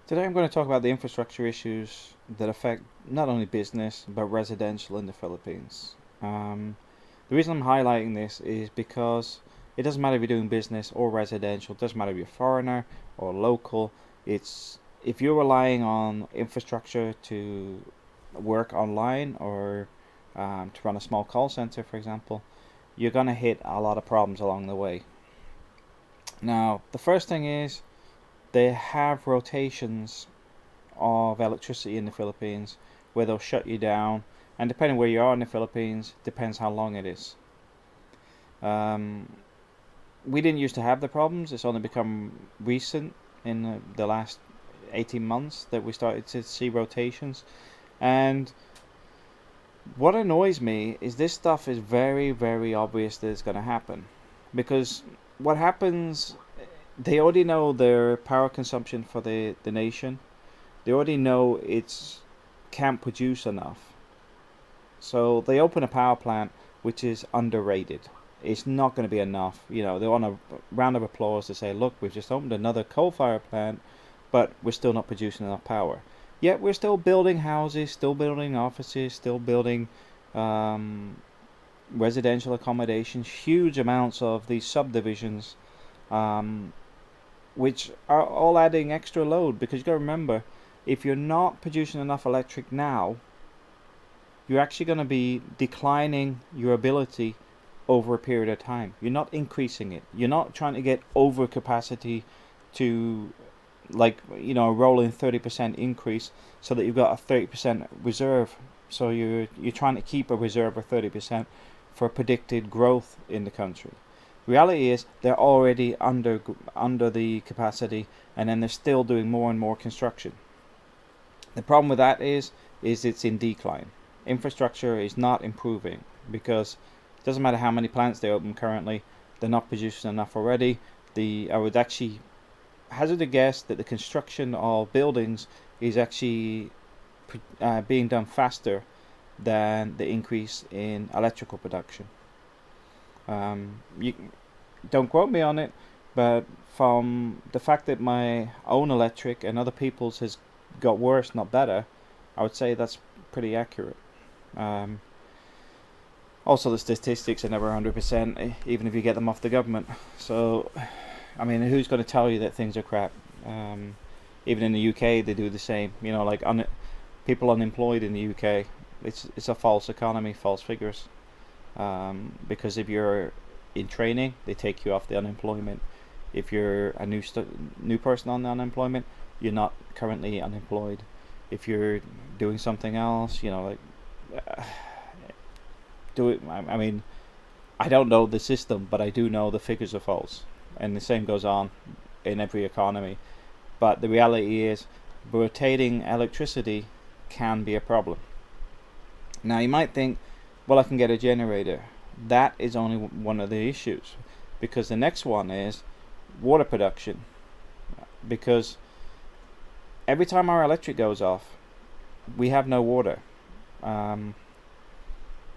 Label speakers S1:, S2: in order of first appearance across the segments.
S1: Today I'm going to talk about the infrastructure issues that affect not only business but residential in the Philippines. The reason I'm highlighting this is because it doesn't matter if you're doing business or residential, it doesn't matter if you're a foreigner or local. It's if you're relying on infrastructure to work online or to run a small call center, for example, you're going to hit a lot of problems along the way. Now, the first thing is they have rotations of electricity in the Philippines where they'll shut you down, and depending where you are in the Philippines, depends how long it is. Um, we didn't used to have the problems. It's only become recent in the last 18 months that we started to see rotations. And what annoys me is this stuff is very, very obvious that it's going to happen. Because what happens, they already know their power consumption for the nation. They already know it's can't produce enough. So they open a power plant which is underrated. It's not going to be enough. They want a round of applause to say, look, we've just opened another coal-fired plant, but we're still not producing enough power. Yet we're still building houses, still building offices, still building um, residential accommodations, huge amounts of these subdivisions, um, which are all adding extra load because you got to remember, if you're not producing enough electric now, you're actually going to be declining your ability over a period of time. You're not increasing it. You're not trying to get over capacity to like a rolling 30% increase so that you've got a 30% reserve. So you're trying to keep a reserve of 30% for predicted growth in the country. Reality is they're already under the capacity, and then they're still doing more and more construction. The problem with that is it's in decline. Infrastructure is not improving because it doesn't matter how many plants they open currently, they're not producing enough already. I would actually hazard a guess that the construction of buildings is actually being done faster than the increase in electrical production. You don't quote me on it, but from the fact that my own electric and other people's has got worse, not better, I would say that's pretty accurate. Um, Also, the statistics are never 100%, even if you get them off the government. So, I mean, who's going to tell you that things are crap? Um, Even in the UK, they do the same. People unemployed in the UK, it's a false economy, false figures. Because if you're in training, they take you off the unemployment. If you're a new person on the unemployment, you're not currently unemployed. If you're doing something else, do it. I mean, I don't know the system, but I do know the figures are false, and the same goes on in every economy. But the reality is, rotating electricity can be a problem. Now you might think, well, I can get a generator. That is only one of the issues, because the next one is water production. Because every time our electric goes off, we have no water. Um,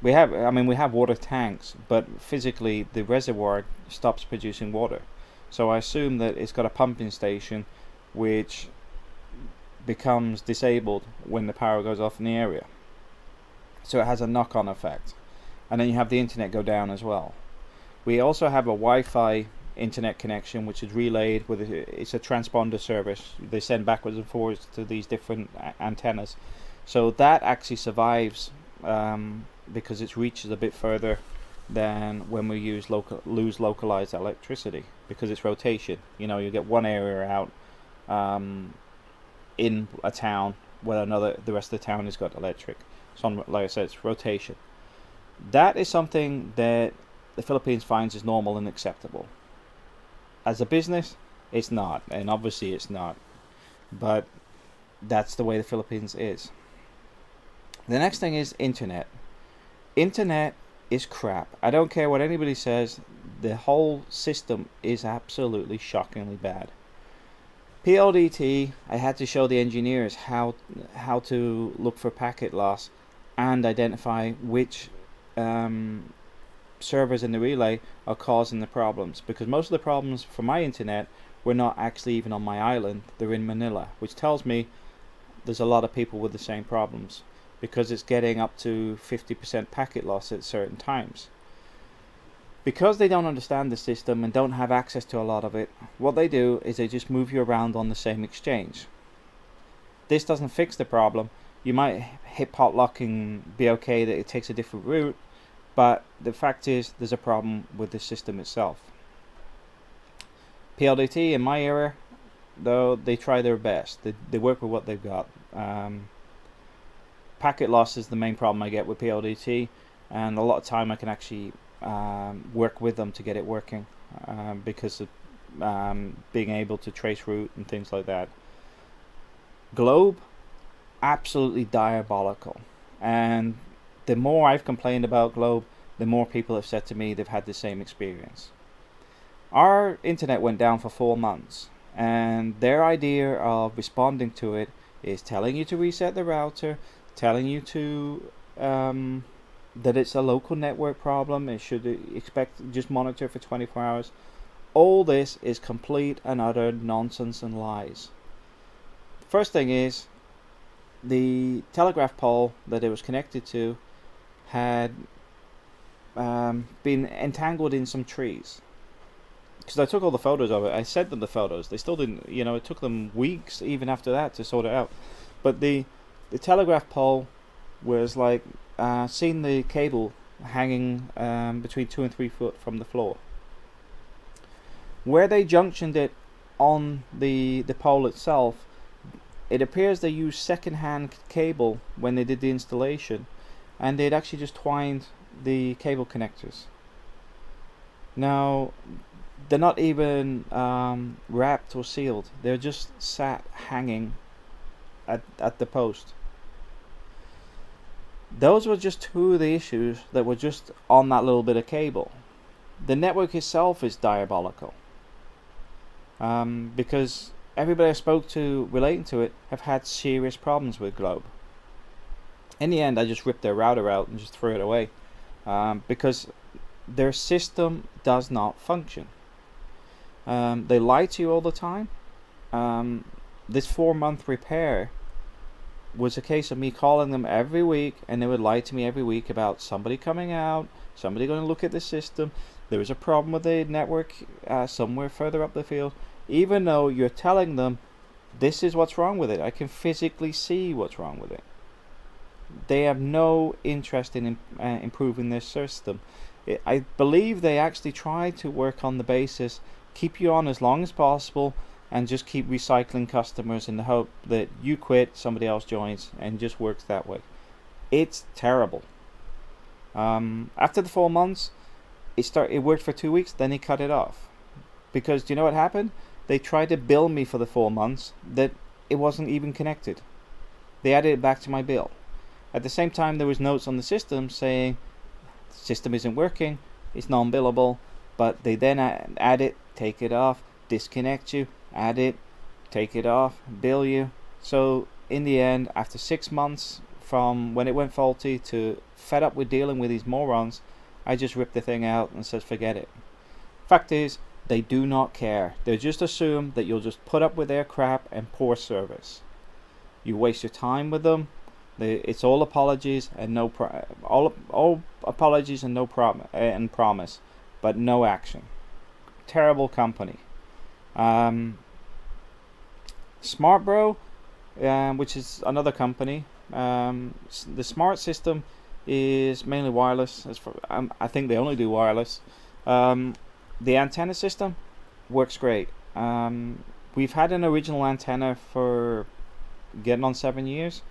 S1: we have water tanks, but physically the reservoir stops producing water. So I assume that it's got a pumping station which becomes disabled when the power goes off in the area. So it has a knock-on effect. And then you have the internet go down as well. We also have a Wi-Fi internet connection which is relayed with it's a transponder service. They send backwards and forwards to these different antennas. So that actually survives because its reach is a bit further than when we lose localized electricity because it's rotation. You get one area out in a town where the rest of the town has got electric. So like I said, it's rotation. That is something that the Philippines finds is normal and acceptable. As a business, it's not, and obviously it's not. But that's the way the Philippines is. The next thing is internet. Internet is crap. I don't care what anybody says. The whole system is absolutely shockingly bad. PLDT, I had to show the engineers how to look for packet loss and identify which servers in the relay are causing the problems, because most of the problems for my internet were not actually even on my island, they're in Manila, which tells me there's a lot of people with the same problems, because it's getting up to 50% packet loss at certain times. Because they don't understand the system and don't have access to a lot of it, what they do is they just move you around on the same exchange. This doesn't fix the problem. You might hit potluck and be okay that it takes a different route, but the fact is there's a problem with the system itself. PLDT in my area, though, they try their best. They work with what they've got. Packet loss is the main problem I get with PLDT, and a lot of time I can actually work with them to get it working, because of being able to trace route and things like that. Globe, absolutely diabolical, and the more I've complained about Globe, the more people have said to me they've had the same experience. Our internet went down for 4 months, and their idea of responding to it is telling you to reset the router, telling you to that it's a local network problem, it should expect just monitor for 24 hours. All this is complete and utter nonsense and lies. First thing is, the telegraph pole that it was connected to had been entangled in some trees. Because I took all the photos of it, I sent them the photos. They still didn't, it took them weeks even after that to sort it out. But the telegraph pole was like, seeing the cable hanging between 2 and 3 foot from the floor. Where they junctioned it on the pole itself, it appears they used second-hand cable when they did the installation, and they'd actually just twined the cable connectors. Now, they're not even wrapped or sealed. They're just sat hanging at the post. Those were just two of the issues that were just on that little bit of cable. The network itself is diabolical, because everybody I spoke to relating to it have had serious problems with Globe. In the end, I just ripped their router out and just threw it away, because their system does not function. They lie to you all the time. This 4-month repair was a case of me calling them every week, and they would lie to me every week about somebody coming out, somebody going to look at the system, there was a problem with the network somewhere further up the field, even though you're telling them this is what's wrong with it. I can physically see what's wrong with it. They have no interest in improving their system. I believe they actually try to work on the basis, keep you on as long as possible, and just keep recycling customers in the hope that you quit, somebody else joins, and just works that way. It's terrible. After the 4 months, it worked for 2 weeks, then he cut it off. Because do you know what happened? They tried to bill me for the 4 months that it wasn't even connected. They added it back to my bill. At the same time, there was notes on the system saying the system isn't working, it's non-billable, but they then add it, take it off, disconnect you, add it, take it off, bill you. So in the end, after 6 months from when it went faulty to fed up with dealing with these morons, I just ripped the thing out and said forget it. Fact is, they do not care. They just assume that you'll just put up with their crap and poor service. You waste your time with them. It's all apologies and no all apologies and no promise, but no action. Terrible company. SmartBro, which is another company. The smart system is mainly wireless. I think they only do wireless. The antenna system works great. We've had an original antenna for getting on 7 years.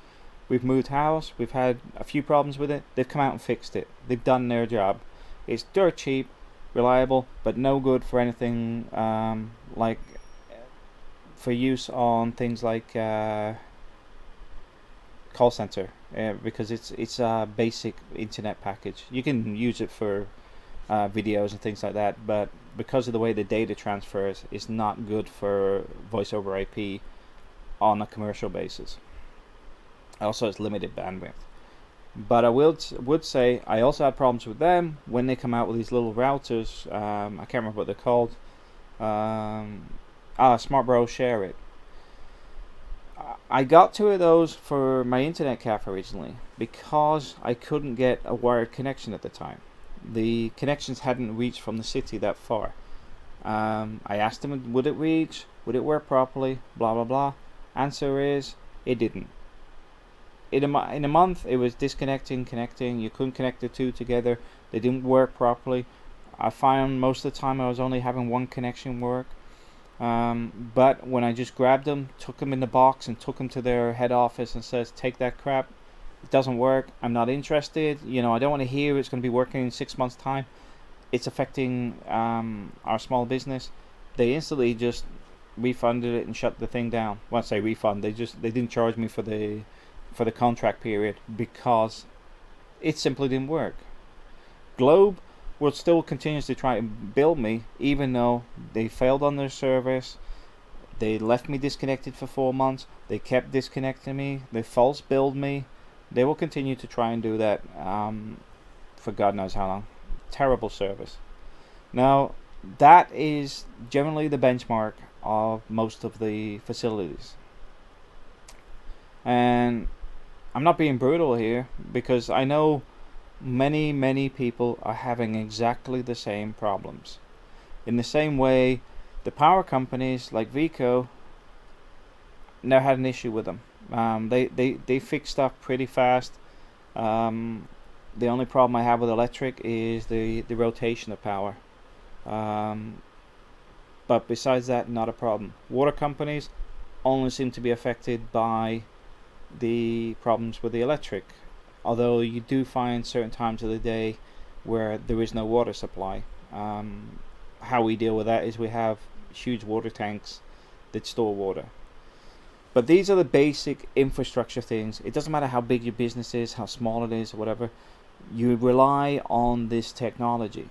S1: We've moved house. We've had a few problems with it. They've come out and fixed it. They've done their job. It's dirt cheap, reliable, but no good for anything like for use on things like call center, because it's a basic internet package. You can use it for videos and things like that, but because of the way the data transfers, it's not good for voice over IP on a commercial basis. Also, it's limited bandwidth. But I would say I also had problems with them when they come out with these little routers. I can't remember what they're called. Smart Bros Share It. I got two of those for my internet cafe originally because I couldn't get a wired connection at the time. The connections hadn't reached from the city that far. I asked them, would it reach? Would it work properly? Blah blah blah. Answer is, it didn't. In a month, it was disconnecting, connecting. You couldn't connect the two together. They didn't work properly. I found most of the time I was only having one connection work. But when I just grabbed them, took them in the box, and took them to their head office and says, "Take that crap. It doesn't work. I'm not interested. I don't want to hear it's going to be working in 6 months' time. It's affecting our small business." They instantly just refunded it and shut the thing down. When I say refund, they didn't charge me for the contract period because it simply didn't work. Globe will still continues to try and build me, even though they failed on their service. They left me disconnected for 4 months. They kept disconnecting me. They false billed me. They will continue to try and do that for God knows how long. Terrible service. Now, that is generally the benchmark of most of the facilities. And I'm not being brutal here because I know many people are having exactly the same problems. In the same way, the power companies like Vico never had an issue with them. They fix stuff pretty fast. The only problem I have with electric is the rotation of power. But besides that, not a problem. Water companies only seem to be affected by the problems with the electric, although you do find certain times of the day where there is no water supply. How we deal with that is we have huge water tanks that store water. But these are the basic infrastructure things. It doesn't matter how big your business is, how small it is, or whatever. You rely on this technology.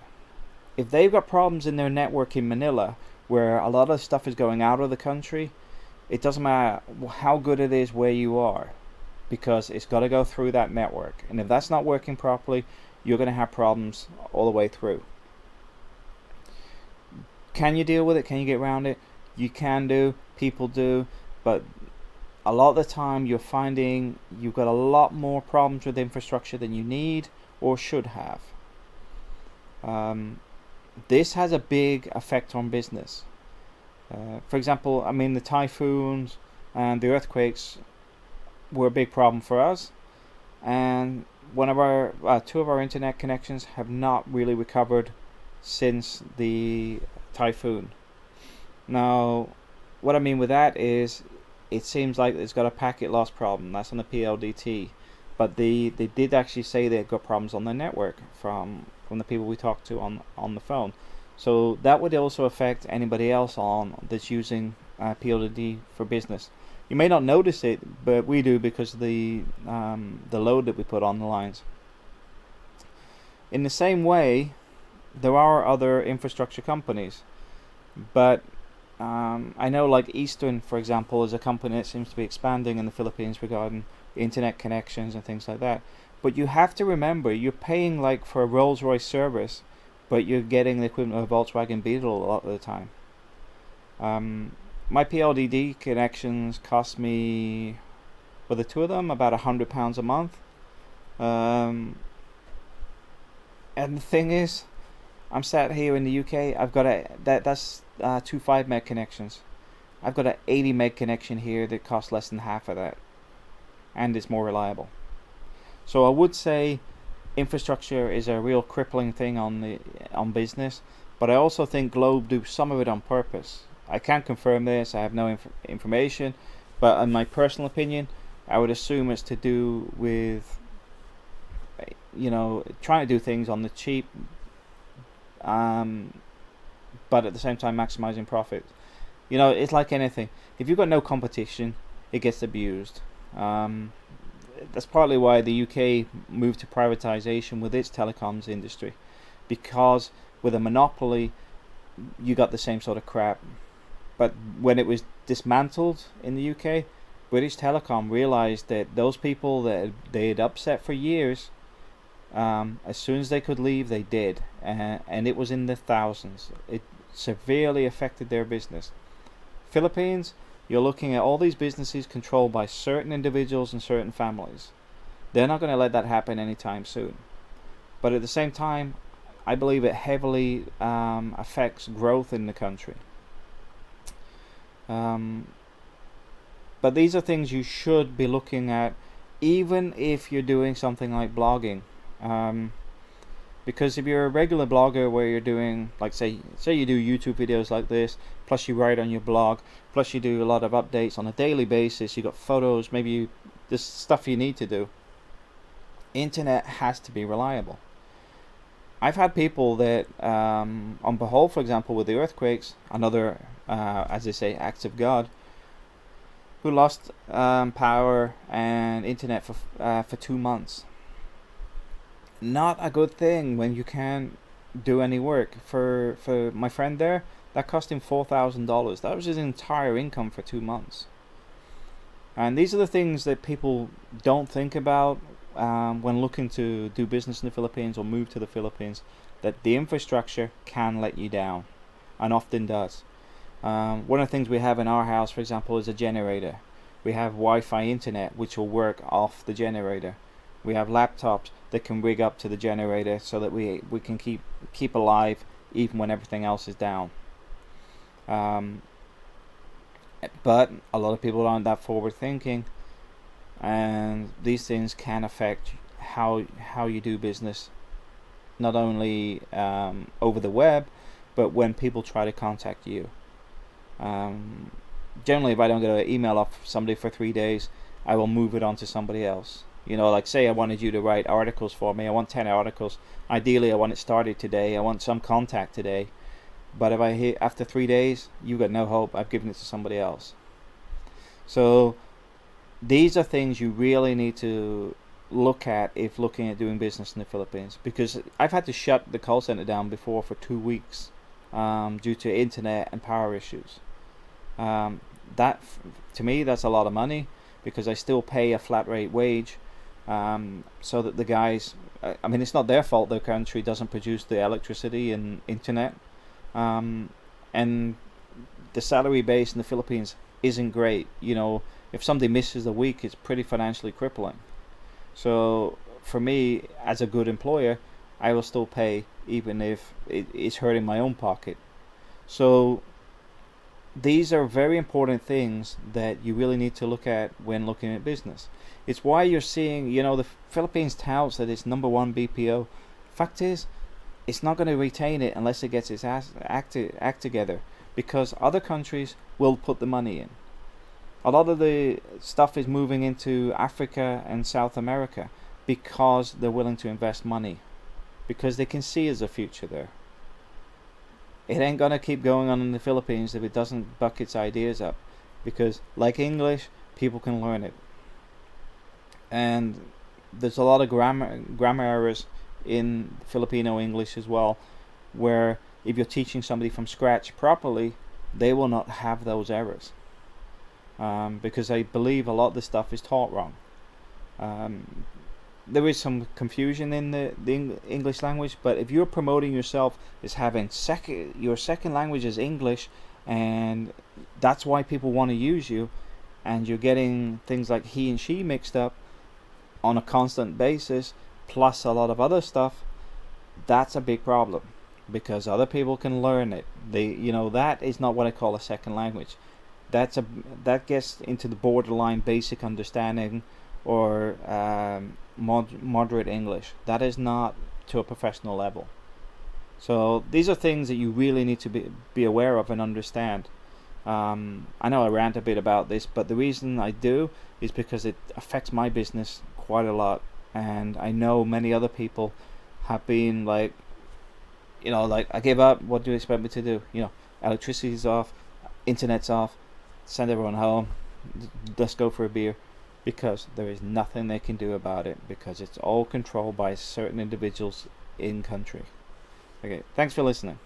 S1: If they've got problems in their network in Manila, where a lot of stuff is going out of the country, it doesn't matter how good it is where you are, because it's got to go through that network. And if that's not working properly, you're going to have problems all the way through. Can you deal with it? Can you get around it? You can do. People do. But a lot of the time you're finding you've got a lot more problems with infrastructure than you need or should have. This has a big effect on business. For example, the typhoons and the earthquakes were a big problem for us, and two of our internet connections have not really recovered since the typhoon. Now, what I mean with that is, it seems like it's got a packet loss problem. That's on the PLDT, but they did actually say they've got problems on their network from the people we talked to on the phone. So that would also affect anybody else that's using PLDT for business. You may not notice it, but we do because of the load that we put on the lines. In the same way, there are other infrastructure companies, but I know like Eastern, for example, is a company that seems to be expanding in the Philippines regarding internet connections and things like that. But you have to remember, you're paying like for a Rolls-Royce service, but you're getting the equivalent of a Volkswagen Beetle a lot of the time. My PLDT connections cost me, for the two of them, about £100 a month. And the thing is, I'm sat here in the UK. I've got that's 2 5 meg connections. I've got an 80 meg connection here that costs less than half of that, and it's more reliable. So I would say infrastructure is a real crippling thing on business, but I also think Globe do some of it on purpose. I can't confirm this. I have no information, but in my personal opinion, I would assume it's to do with trying to do things on the cheap, but at the same time maximizing profit. It's like anything. If you've got no competition, it gets abused. That's partly why the UK moved to privatization with its telecoms industry, because with a monopoly, you got the same sort of crap. But when it was dismantled in the UK, British Telecom realized that those people that they had upset for years, as soon as they could leave, they did, and it was in the thousands. It severely affected their business. Philippines, you're looking at all these businesses controlled by certain individuals and certain families. They're not going to let that happen anytime soon. But at the same time, I believe it heavily affects growth in the country. But these are things you should be looking at, even if you're doing something like blogging. Because if you're a regular blogger where you're doing, like say you do YouTube videos like this, plus you write on your blog, plus you do a lot of updates on a daily basis, you got photos, maybe this stuff you need to do. Internet has to be reliable. I've had people that, on Bohol, for example, with the earthquakes, another, as they say, acts of God, who lost power and internet for 2 months. Not a good thing when you can't do any work. For my friend there, that cost him $4,000. That was his entire income for 2 months. And these are the things that people don't think about when looking to do business in the Philippines or move to the Philippines, that the infrastructure can let you down, and often does. One of the things we have in our house, for example, is a generator. We have Wi-Fi internet, which will work off the generator. We have laptops that can rig up to the generator so that we can keep alive even when everything else is down. But a lot of people aren't that forward thinking, and these things can affect how you do business, not only over the web, but when people try to contact you. Generally, if I don't get an email off somebody for 3 days, I will move it on to somebody else. You know, like say I wanted you to write articles for me. I want 10 articles. Ideally, I want it started today. I want some contact today. But if I hit after 3 days, you got no hope. I've given it to somebody else. So these are things you really need to look at if looking at doing business in the Philippines, because I've had to shut the call center down before for 2 weeks due to internet and power issues. That to me, that's a lot of money, because I still pay a flat rate wage, so that the guys, I mean, it's not their fault their country doesn't produce the electricity and internet, and the salary base in the Philippines isn't great. You know, if somebody misses a week, it's pretty financially crippling. So for me, as a good employer, I will still pay even if it's hurting my own pocket. So these are very important things that you really need to look at when looking at business. It's why you're seeing, you know, the Philippines touts that it's #1 BPO. Fact is, it's not going to retain it unless it gets its act together, because other countries will put the money in. A lot of the stuff is moving into Africa and South America because they're willing to invest money, because they can see there's a future there. It ain't gonna keep going on in the Philippines if it doesn't buck its ideas up, because like English, people can learn it. And there's a lot of grammar errors in Filipino English as well, where if you're teaching somebody from scratch properly, they will not have those errors, because I believe a lot of this stuff is taught wrong. There is some confusion in the English language, but if you're promoting yourself as having your second language is English, and that's why people want to use you, and you're getting things like he and she mixed up on a constant basis, plus a lot of other stuff, that's a big problem, because other people can learn it. That is not what I call a second language. That gets into the borderline basic understanding, or moderate English. That is not to a professional level. So these are things that you really need to be aware of and understand. I know I rant a bit about this, but the reason I do is because it affects my business quite a lot, and I know many other people have been like, I gave up, what do you expect me to do? Electricity's off, internet's off, send everyone home, let's go for a beer, because there is nothing they can do about it, because it's all controlled by certain individuals in country. Okay, thanks for listening.